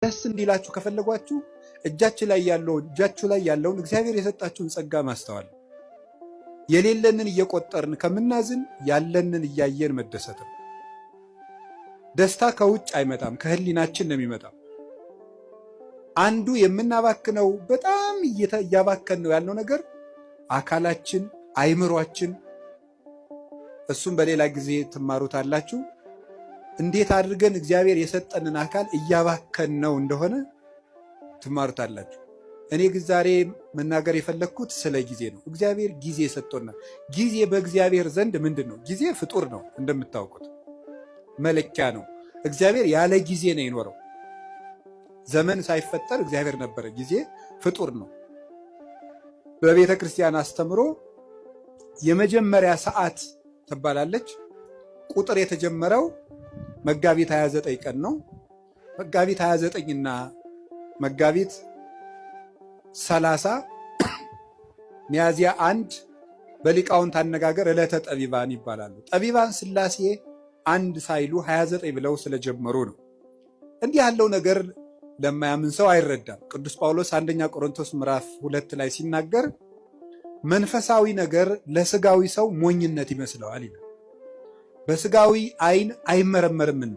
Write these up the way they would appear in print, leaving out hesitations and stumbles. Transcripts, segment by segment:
ደስ እንዲላችሁ ከፈለጓችሁ እጃችሁ ላይ ያለውን እግዚአብሔር የሰጣችሁን ጸጋ ማስተዋል፣ የሌለንን እየቆጠርን ከምናዝን ያለንን እያየን መደሰት ነው። ደስታ ከውጭ አይመጣም፣ ከህሊናችን ነው የሚመጣው። አንዱ የምናባክነው በጣም እያባከን ነው ያልነው ነገር አካላችን፣ አይምሯችን። እሱም በሌላ ጊዜ ትማሩታላችሁ። እንዴት አድርገን እግዚአብሔር የሰጠንን አካል እያባከን ነው እንደሆነ ትማሩታላችሁ። እኔ ግን ዛሬ መናገር የፈለግኩት ስለ ጊዜ ነው። እግዚአብሔር ጊዜ ሰጥቶናል። ጊዜ በእግዚአብሔር ዘንድ ምንድን ነው? ጊዜ ፍጡር ነው፣ እንደምታውቁት መለኪያ ነው። እግዚአብሔር ያለ ጊዜ ነው የኖረው። ዘመን ሳይፈጠር እግዚአብሔር ነበረ። ጊዜ ፍጡር ነው። በቤተ ክርስቲያን አስተምሮ የመጀመሪያ ሰዓት ትባላለች። ቁጥር የተጀመረው መጋቢት 29 ቀን ነው። መጋቢት 29 እና መጋቢት 30 ሚያዝያ 1 በሊቃውንት አነጋገር ዕለተ ጠቢባን ይባላሉ። ጠቢባን ሥላሴ አንድ ሳይሉ 29 ብለው ስለጀመሩ ነው። እንዲህ ያለው ነገር ለማያምን ሰው አይረዳም። ቅዱስ ጳውሎስ አንደኛ ቆሮንቶስ ምዕራፍ 2 ላይ ሲናገር መንፈሳዊ ነገር ለስጋዊ ሰው ሞኝነት ይመስለዋል ይላል። በስጋዊ አይን አይመረመርምና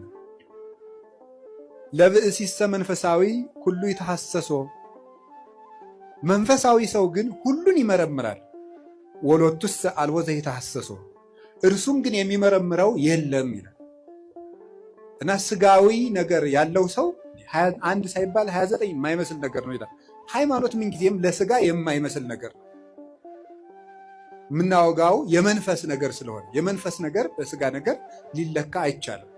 ለብእሲሰ መንፈሳዊ ሁሉ ይተሐሰሶ፣ መንፈሳዊ ሰው ግን ሁሉን ይመረምራል። ወሎቱስ አልቦ ዘይተሐሰሶ፣ እርሱም ግን የሚመረምረው የለም ይላል። እና ስጋዊ ነገር ያለው ሰው አንድ ሳይባል 29 የማይመስል ነገር ነው ይላል። ሃይማኖት ምንጊዜም ለስጋ የማይመስል ነገር ነው። የምናወጋው የመንፈስ ነገር ስለሆነ የመንፈስ ነገር በስጋ ነገር ሊለካ አይቻልም።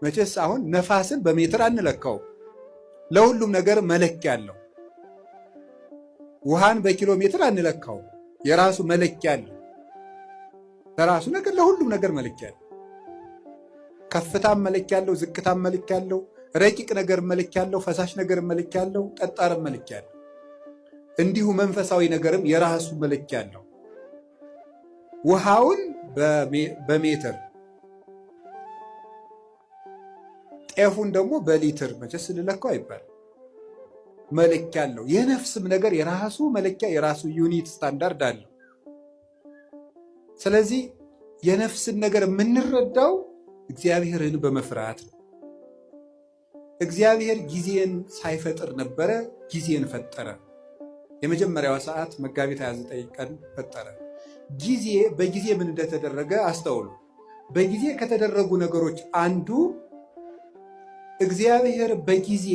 መቼስ አሁን ነፋስን በሜትር አንለካው። ለሁሉም ነገር መለኪያ አለው። ውሃን በኪሎ ሜትር አንለካው። የራሱ መለኪያ አለው። ለራሱ ነገር ለሁሉም ነገር መለኪያ አለው። ከፍታም መለኪያ አለው፣ ዝቅታም መለኪያ አለው፣ ረቂቅ ነገር መለኪያ አለው፣ ፈሳሽ ነገር መለኪያ አለው፣ ጠጣርም መለኪያ አለው። እንዲሁ መንፈሳዊ ነገርም የራሱ መለኪያ አለው። ውሃውን በሜትር ጤፉን ደግሞ በሊትር መቼስ ልለካው አይባል፣ መለኪያ አለው። የነፍስም ነገር የራሱ መለኪያ የራሱ ዩኒት ስታንዳርድ አለው። ስለዚህ የነፍስን ነገር የምንረዳው እግዚአብሔርን በመፍራት ነው። እግዚአብሔር ጊዜን ሳይፈጥር ነበረ፣ ጊዜን ፈጠረ። የመጀመሪያዋ ሰዓት መጋቢት 29 ቀን ፈጠረ። ጊዜ በጊዜ ምን እንደተደረገ አስተውሉ። በጊዜ ከተደረጉ ነገሮች አንዱ እግዚአብሔር በጊዜ